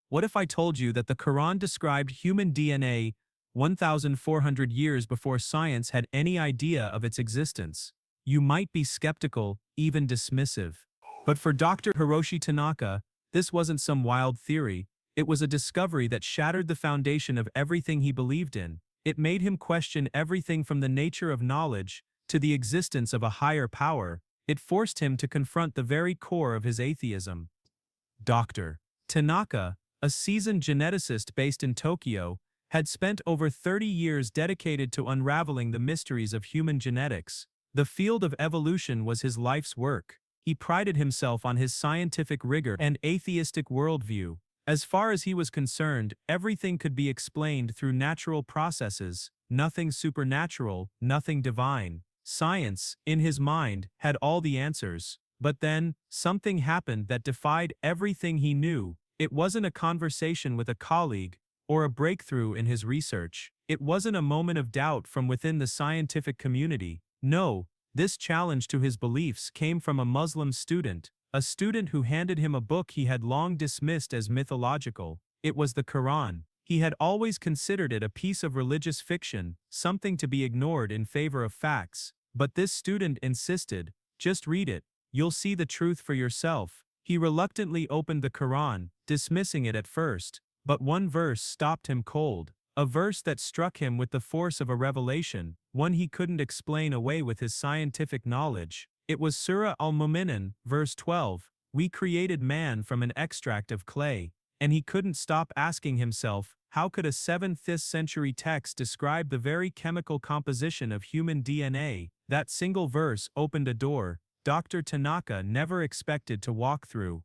What if I told you that the Quran described human DNA 1,400 years before science had any idea of its existence? You might be skeptical, even dismissive. But for Dr. Hiroshi Tanaka, this wasn't some wild theory. It was a discovery that shattered the foundation of everything he believed in. It made him question everything from the nature of knowledge to the existence of a higher power. It forced him to confront the very core of his atheism. Dr. Tanaka, a seasoned geneticist based in Tokyo, had spent over 30 years dedicated to unraveling the mysteries of human genetics. The field of evolution was his life's work. He prided himself on his scientific rigor and atheistic worldview. As far as he was concerned, everything could be explained through natural processes, nothing supernatural, nothing divine. Science, in his mind, had all the answers. But then, something happened that defied everything he knew. It wasn't a conversation with a colleague, or a breakthrough in his research. It wasn't a moment of doubt from within the scientific community. No, this challenge to his beliefs came from a Muslim student, a student who handed him a book he had long dismissed as mythological. It was the Quran. He had always considered it a piece of religious fiction, something to be ignored in favor of facts. But this student insisted, just read it, you'll see the truth for yourself. He reluctantly opened the Quran, dismissing it at first. But one verse stopped him cold, a verse that struck him with the force of a revelation, one he couldn't explain away with his scientific knowledge. It was Surah Al-Mu'minun, verse 12, "We created man from an extract of clay." And he couldn't stop asking himself, how could a 7th century text describe the very chemical composition of human DNA? That single verse opened a door Dr. Tanaka never expected to walk through.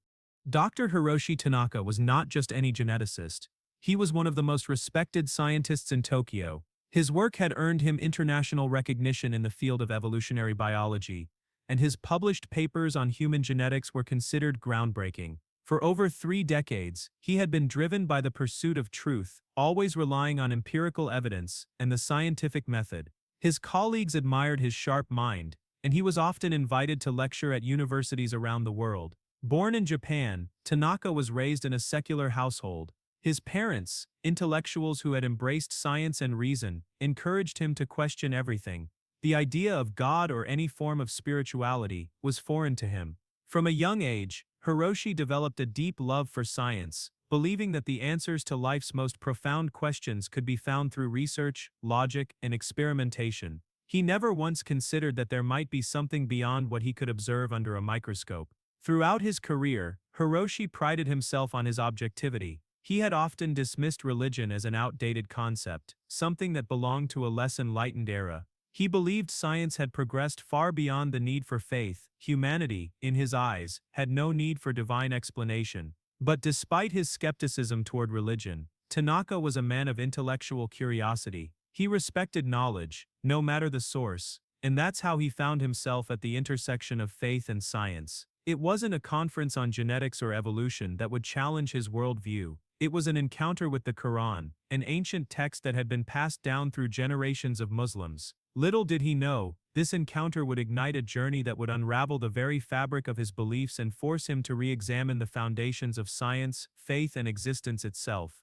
Dr. Hiroshi Tanaka was not just any geneticist. He was one of the most respected scientists in Tokyo. His work had earned him international recognition in the field of evolutionary biology, and his published papers on human genetics were considered groundbreaking. For over 3 decades, he had been driven by the pursuit of truth, always relying on empirical evidence and the scientific method. His colleagues admired his sharp mind, and he was often invited to lecture at universities around the world. Born in Japan, Tanaka was raised in a secular household. His parents, intellectuals who had embraced science and reason, encouraged him to question everything. The idea of God or any form of spirituality was foreign to him. From a young age, Hiroshi developed a deep love for science, believing that the answers to life's most profound questions could be found through research, logic, and experimentation. He never once considered that there might be something beyond what he could observe under a microscope. Throughout his career, Hiroshi prided himself on his objectivity. He had often dismissed religion as an outdated concept, something that belonged to a less enlightened era. He believed science had progressed far beyond the need for faith. Humanity, in his eyes, had no need for divine explanation. But despite his skepticism toward religion, Tanaka was a man of intellectual curiosity. He respected knowledge, no matter the source, and that's how he found himself at the intersection of faith and science. It wasn't a conference on genetics or evolution that would challenge his worldview. It was an encounter with the Quran, an ancient text that had been passed down through generations of Muslims. Little did he know, this encounter would ignite a journey that would unravel the very fabric of his beliefs and force him to re-examine the foundations of science, faith, and existence itself.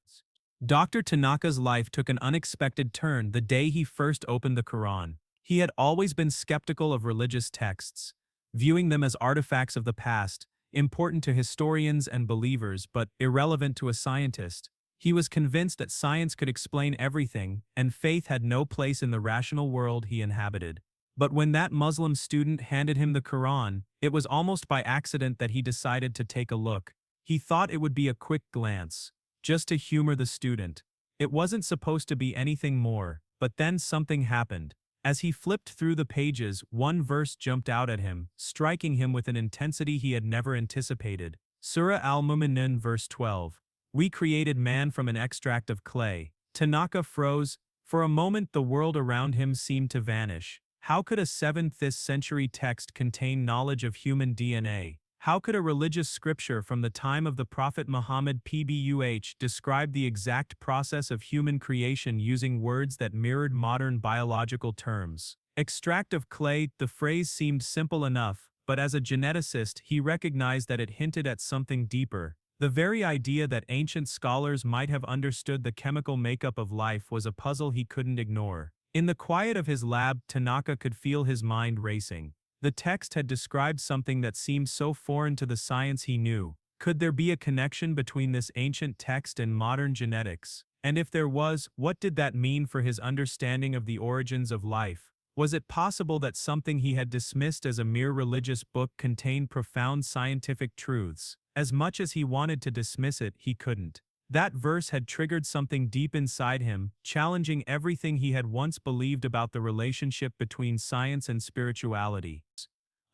Dr. Tanaka's life took an unexpected turn the day he first opened the Quran. He had always been skeptical of religious texts, viewing them as artifacts of the past, important to historians and believers but irrelevant to a scientist. He was convinced that science could explain everything, and faith had no place in the rational world he inhabited. But when that Muslim student handed him the Quran, it was almost by accident that he decided to take a look. He thought it would be a quick glance, just to humor the student. It wasn't supposed to be anything more, but then something happened. As he flipped through the pages, one verse jumped out at him, striking him with an intensity he had never anticipated. Surah Al-Mu'minun verse 12. "We created man from an extract of clay." Tanaka froze. For a moment the world around him seemed to vanish. How could a 7th century text contain knowledge of human DNA? How could a religious scripture from the time of the Prophet Muhammad (PBUH) describe the exact process of human creation using words that mirrored modern biological terms? Extract of clay, the phrase seemed simple enough, but as a geneticist he recognized that it hinted at something deeper. The very idea that ancient scholars might have understood the chemical makeup of life was a puzzle he couldn't ignore. In the quiet of his lab, Tanaka could feel his mind racing. The text had described something that seemed so foreign to the science he knew. Could there be a connection between this ancient text and modern genetics? And if there was, what did that mean for his understanding of the origins of life? Was it possible that something he had dismissed as a mere religious book contained profound scientific truths? As much as he wanted to dismiss it, he couldn't. That verse had triggered something deep inside him, challenging everything he had once believed about the relationship between science and spirituality.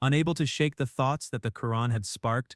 Unable to shake the thoughts that the Quran had sparked,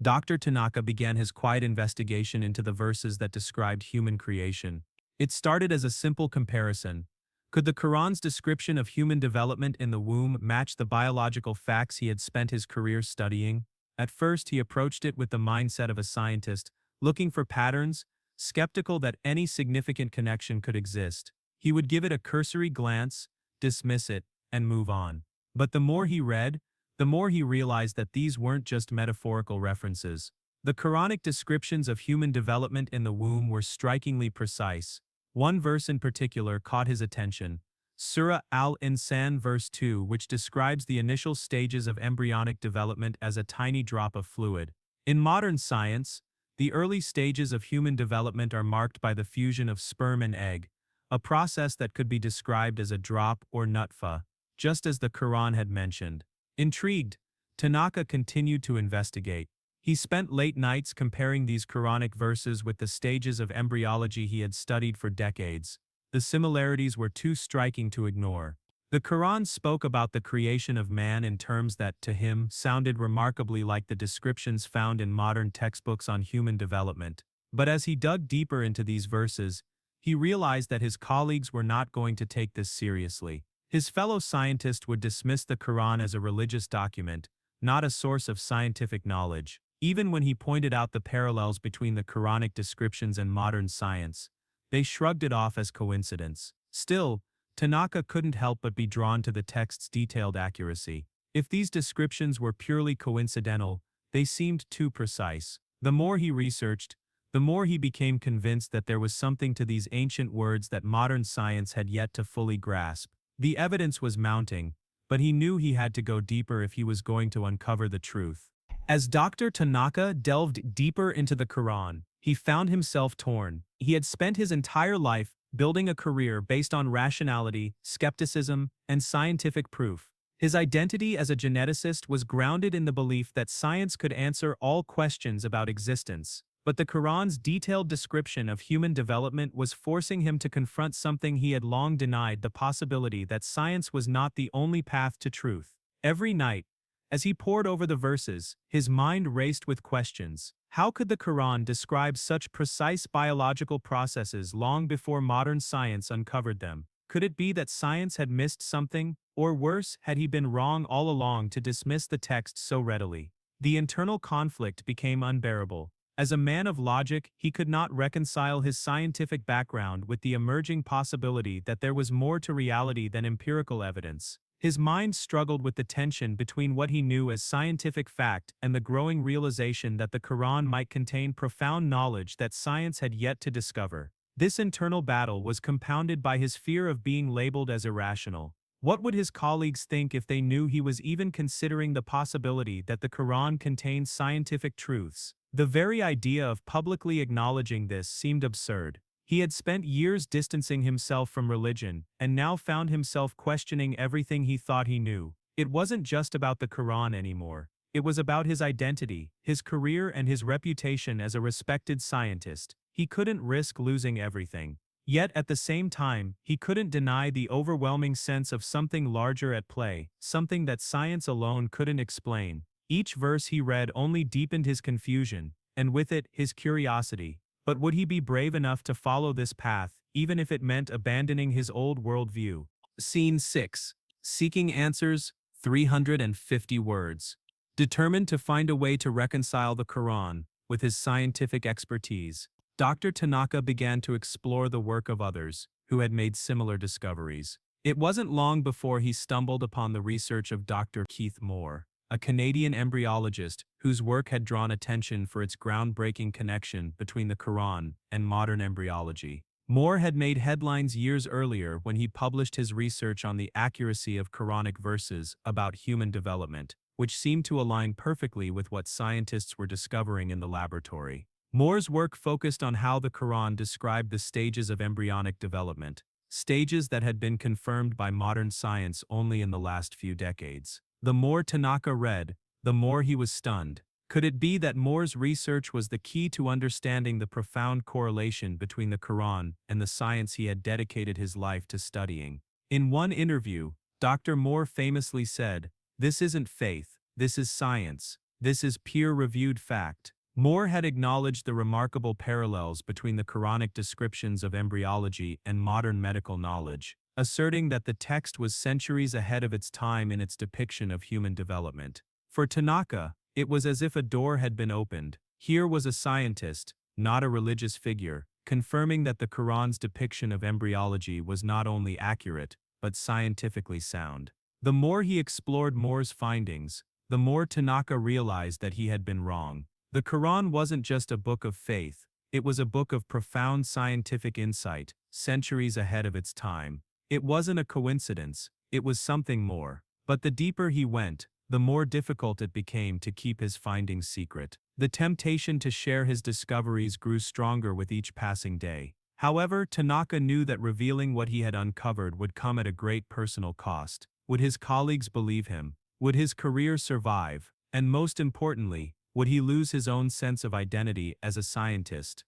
Dr. Tanaka began his quiet investigation into the verses that described human creation. It started as a simple comparison. Could the Quran's description of human development in the womb match the biological facts he had spent his career studying? At first, he approached it with the mindset of a scientist, looking for patterns, skeptical that any significant connection could exist. He would give it a cursory glance, dismiss it, and move on. But the more he read, the more he realized that these weren't just metaphorical references. The Quranic descriptions of human development in the womb were strikingly precise. One verse in particular caught his attention. Surah Al-Insan verse 2, which describes the initial stages of embryonic development as a tiny drop of fluid. In modern science, the early stages of human development are marked by the fusion of sperm and egg, a process that could be described as a drop or nutfa, just as the Quran had mentioned. Intrigued, Tanaka continued to investigate. He spent late nights comparing these Quranic verses with the stages of embryology he had studied for decades. The similarities were too striking to ignore. The Quran spoke about the creation of man in terms that, to him, sounded remarkably like the descriptions found in modern textbooks on human development. But as he dug deeper into these verses, he realized that his colleagues were not going to take this seriously. His fellow scientists would dismiss the Quran as a religious document, not a source of scientific knowledge. Even when he pointed out the parallels between the Quranic descriptions and modern science, they shrugged it off as coincidence. Still, Tanaka couldn't help but be drawn to the text's detailed accuracy. If these descriptions were purely coincidental, they seemed too precise. The more he researched, the more he became convinced that there was something to these ancient words that modern science had yet to fully grasp. The evidence was mounting, but he knew he had to go deeper if he was going to uncover the truth. As Dr. Tanaka delved deeper into the Quran, he found himself torn. He had spent his entire life building a career based on rationality, skepticism, and scientific proof. His identity as a geneticist was grounded in the belief that science could answer all questions about existence. But the Quran's detailed description of human development was forcing him to confront something he had long denied: the possibility that science was not the only path to truth. Every night, as he pored over the verses, his mind raced with questions. How could the Quran describe such precise biological processes long before modern science uncovered them? Could it be that science had missed something, or worse, had he been wrong all along to dismiss the text so readily? The internal conflict became unbearable. As a man of logic, he could not reconcile his scientific background with the emerging possibility that there was more to reality than empirical evidence. His mind struggled with the tension between what he knew as scientific fact and the growing realization that the Quran might contain profound knowledge that science had yet to discover. This internal battle was compounded by his fear of being labeled as irrational. What would his colleagues think if they knew he was even considering the possibility that the Quran contained scientific truths? The very idea of publicly acknowledging this seemed absurd. He had spent years distancing himself from religion, and now found himself questioning everything he thought he knew. It wasn't just about the Quran anymore. It was about his identity, his career, and his reputation as a respected scientist. He couldn't risk losing everything. Yet at the same time, he couldn't deny the overwhelming sense of something larger at play, something that science alone couldn't explain. Each verse he read only deepened his confusion, and with it, his curiosity. But would he be brave enough to follow this path, even if it meant abandoning his old worldview? Scene 6. Seeking Answers, 350 words. Determined to find a way to reconcile the Quran with his scientific expertise, Dr. Tanaka began to explore the work of others who had made similar discoveries. It wasn't long before he stumbled upon the research of Dr. Keith Moore, a Canadian embryologist whose work had drawn attention for its groundbreaking connection between the Quran and modern embryology. Moore had made headlines years earlier when he published his research on the accuracy of Quranic verses about human development, which seemed to align perfectly with what scientists were discovering in the laboratory. Moore's work focused on how the Quran described the stages of embryonic development, stages that had been confirmed by modern science only in the last few decades. The more Tanaka read, the more he was stunned. Could it be that Moore's research was the key to understanding the profound correlation between the Quran and the science he had dedicated his life to studying? In one interview, Dr. Moore famously said, "This isn't faith, this is science, this is peer-reviewed fact." Moore had acknowledged the remarkable parallels between the Quranic descriptions of embryology and modern medical knowledge, asserting that the text was centuries ahead of its time in its depiction of human development. For Tanaka, it was as if a door had been opened. Here was a scientist, not a religious figure, confirming that the Quran's depiction of embryology was not only accurate, but scientifically sound. The more he explored Moore's findings, the more Tanaka realized that he had been wrong. The Quran wasn't just a book of faith, it was a book of profound scientific insight, centuries ahead of its time. It wasn't a coincidence, it was something more. But the deeper he went, the more difficult it became to keep his findings secret. The temptation to share his discoveries grew stronger with each passing day. However, Tanaka knew that revealing what he had uncovered would come at a great personal cost. Would his colleagues believe him? Would his career survive? And most importantly, would he lose his own sense of identity as a scientist?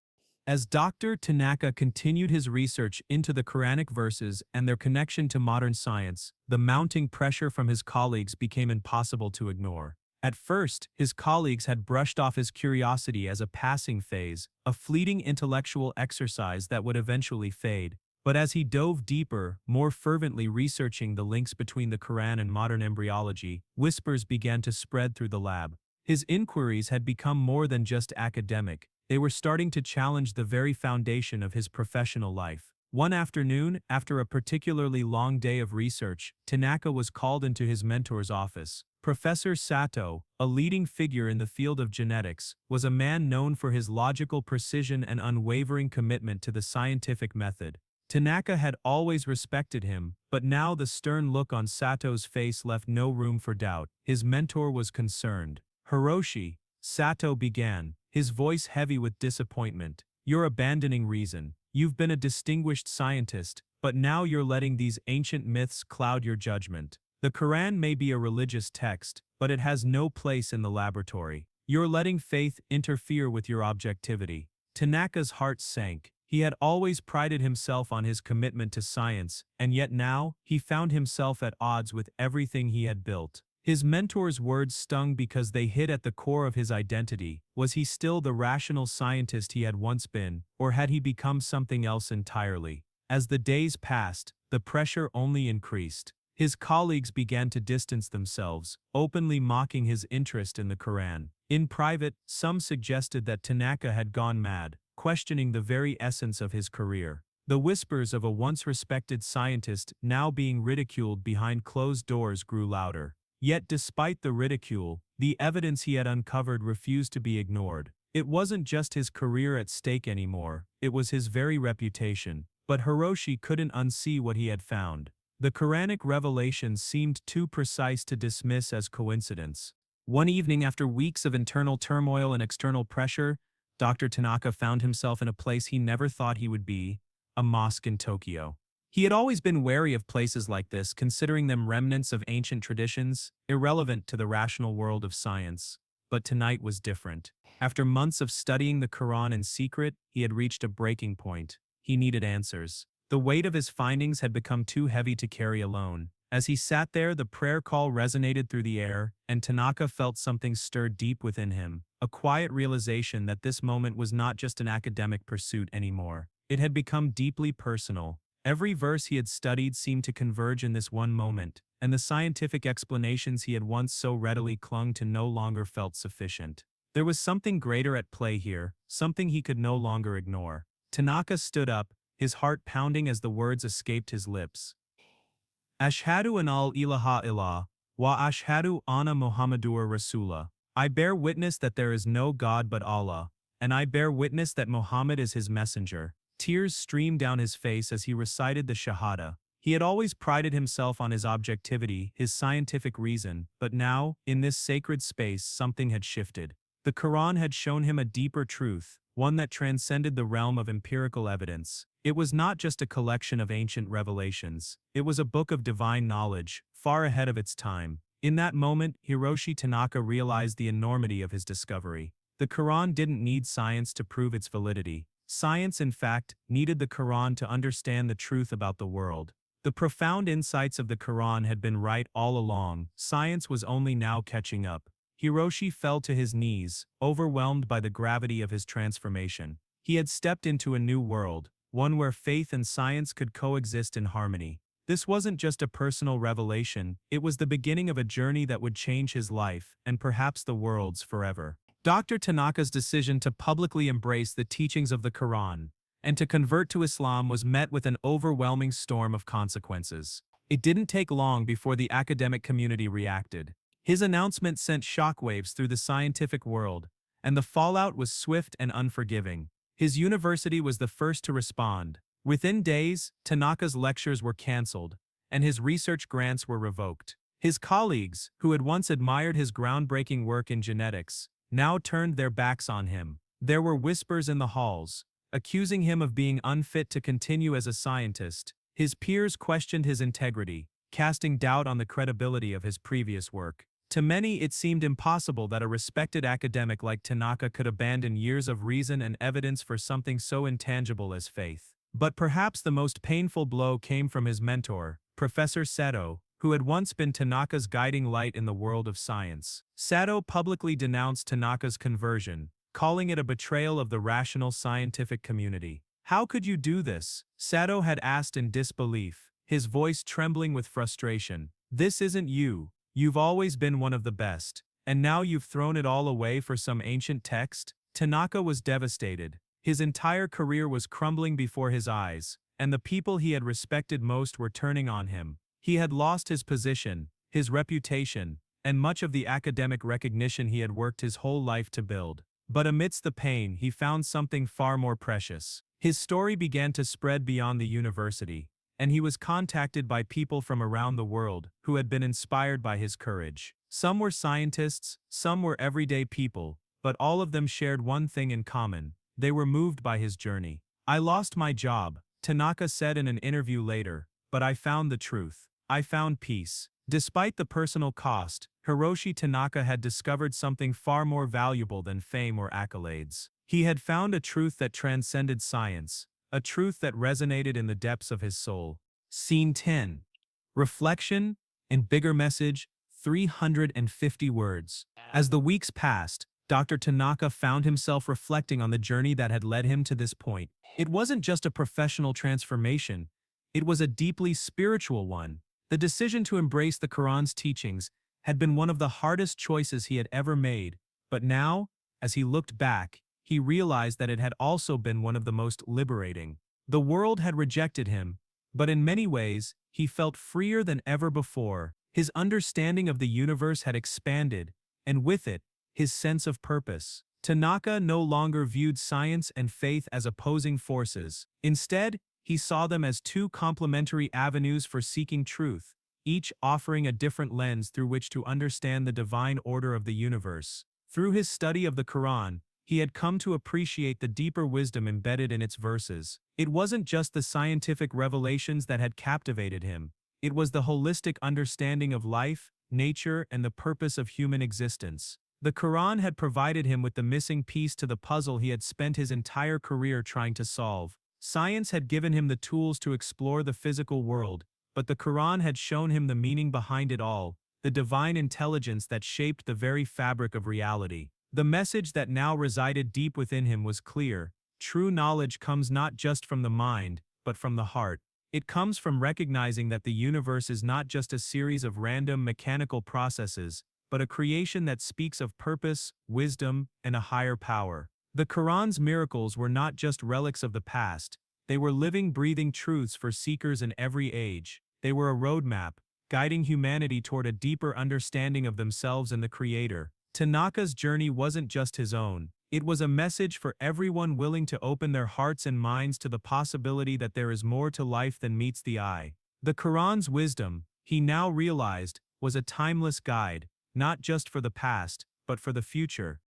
As Dr. Tanaka continued his research into the Quranic verses and their connection to modern science, the mounting pressure from his colleagues became impossible to ignore. At first, his colleagues had brushed off his curiosity as a passing phase, a fleeting intellectual exercise that would eventually fade. But as he dove deeper, more fervently researching the links between the Quran and modern embryology, whispers began to spread through the lab. His inquiries had become more than just academic. They were starting to challenge the very foundation of his professional life. One afternoon, after a particularly long day of research, Tanaka was called into his mentor's office. Professor Sato, a leading figure in the field of genetics, was a man known for his logical precision and unwavering commitment to the scientific method. Tanaka had always respected him, but now the stern look on Sato's face left no room for doubt. His mentor was concerned. "Hiroshi," Sato began, his voice heavy with disappointment, "you're abandoning reason. You've been a distinguished scientist, but now you're letting these ancient myths cloud your judgment. The Quran may be a religious text, but it has no place in the laboratory. You're letting faith interfere with your objectivity." Tanaka's heart sank. He had always prided himself on his commitment to science, and yet now, he found himself at odds with everything he had built. His mentor's words stung because they hit at the core of his identity. Was he still the rational scientist he had once been, or had he become something else entirely? As the days passed, the pressure only increased. His colleagues began to distance themselves, openly mocking his interest in the Quran. In private, some suggested that Tanaka had gone mad, questioning the very essence of his career. The whispers of a once respected scientist now being ridiculed behind closed doors grew louder. Yet despite the ridicule, the evidence he had uncovered refused to be ignored. It wasn't just his career at stake anymore, it was his very reputation. But Hiroshi couldn't unsee what he had found. The Quranic revelations seemed too precise to dismiss as coincidence. One evening, after weeks of internal turmoil and external pressure, Dr. Tanaka found himself in a place he never thought he would be, a mosque in Tokyo. He had always been wary of places like this, considering them remnants of ancient traditions, irrelevant to the rational world of science. But tonight was different. After months of studying the Quran in secret, he had reached a breaking point. He needed answers. The weight of his findings had become too heavy to carry alone. As he sat there, the prayer call resonated through the air, and Tanaka felt something stir deep within him, a quiet realization that this moment was not just an academic pursuit anymore. It had become deeply personal. Every verse he had studied seemed to converge in this one moment, and the scientific explanations he had once so readily clung to no longer felt sufficient. There was something greater at play here, something he could no longer ignore. Tanaka stood up, his heart pounding as the words escaped his lips. "Ashhadu an la ilaha illallah, Wa ashhadu anna Muhammadur Rasulullah. I bear witness that there is no God but Allah, and I bear witness that Muhammad is his messenger. Tears streamed down his face as he recited the Shahada. He had always prided himself on his objectivity, his scientific reason, but now, in this sacred space, something had shifted. The Quran had shown him a deeper truth, one that transcended the realm of empirical evidence. It was not just a collection of ancient revelations. It was a book of divine knowledge, far ahead of its time. In that moment, Hiroshi Tanaka realized the enormity of his discovery. The Quran didn't need science to prove its validity. Science, in fact, needed the Quran to understand the truth about the world. The profound insights of the Quran had been right all along. Science was only now catching up. Hiroshi fell to his knees, overwhelmed by the gravity of his transformation. He had stepped into a new world, one where faith and science could coexist in harmony. This wasn't just a personal revelation, it was the beginning of a journey that would change his life, and perhaps the world's forever. Dr. Tanaka's decision to publicly embrace the teachings of the Quran and to convert to Islam was met with an overwhelming storm of consequences. It didn't take long before the academic community reacted. His announcement sent shockwaves through the scientific world, and the fallout was swift and unforgiving. His university was the first to respond. Within days, Tanaka's lectures were cancelled, and his research grants were revoked. His colleagues, who had once admired his groundbreaking work in genetics, now turned their backs on him. There were whispers in the halls, accusing him of being unfit to continue as a scientist. His peers questioned his integrity, casting doubt on the credibility of his previous work. To many, it seemed impossible that a respected academic like Tanaka could abandon years of reason and evidence for something so intangible as faith. But perhaps the most painful blow came from his mentor, Professor Sato, who had once been Tanaka's guiding light in the world of science. Sato publicly denounced Tanaka's conversion, calling it a betrayal of the rational scientific community. "How could you do this?" Sato had asked in disbelief, his voice trembling with frustration. "This isn't you. You've always been one of the best, and now you've thrown it all away for some ancient text?" Tanaka was devastated. His entire career was crumbling before his eyes, and the people he had respected most were turning on him. He had lost his position, his reputation, and much of the academic recognition he had worked his whole life to build. But amidst the pain, he found something far more precious. His story began to spread beyond the university, and he was contacted by people from around the world who had been inspired by his courage. Some were scientists, some were everyday people, but all of them shared one thing in common: they were moved by his journey. "I lost my job," Tanaka said in an interview later, "but I found the truth. I found peace." Despite the personal cost, Hiroshi Tanaka had discovered something far more valuable than fame or accolades. He had found a truth that transcended science, a truth that resonated in the depths of his soul. Scene 10. Reflection and bigger message, 350 words. As the weeks passed, Dr. Tanaka found himself reflecting on the journey that had led him to this point. It wasn't just a professional transformation, it was a deeply spiritual one. The decision to embrace the Quran's teachings had been one of the hardest choices he had ever made, but now, as he looked back, he realized that it had also been one of the most liberating. The world had rejected him, but in many ways, he felt freer than ever before. His understanding of the universe had expanded, and with it, his sense of purpose. Tanaka no longer viewed science and faith as opposing forces. Instead, he saw them as two complementary avenues for seeking truth, each offering a different lens through which to understand the divine order of the universe. Through his study of the Quran, he had come to appreciate the deeper wisdom embedded in its verses. It wasn't just the scientific revelations that had captivated him. It was the holistic understanding of life, nature, and the purpose of human existence. The Quran had provided him with the missing piece to the puzzle he had spent his entire career trying to solve. Science had given him the tools to explore the physical world, but the Quran had shown him the meaning behind it all, the divine intelligence that shaped the very fabric of reality. The message that now resided deep within him was clear: true knowledge comes not just from the mind, but from the heart. It comes from recognizing that the universe is not just a series of random mechanical processes, but a creation that speaks of purpose, wisdom, and a higher power. The Quran's miracles were not just relics of the past, they were living, breathing truths for seekers in every age. They were a roadmap, guiding humanity toward a deeper understanding of themselves and the Creator. Tanaka's journey wasn't just his own, it was a message for everyone willing to open their hearts and minds to the possibility that there is more to life than meets the eye. The Quran's wisdom, he now realized, was a timeless guide, not just for the past, but for the future.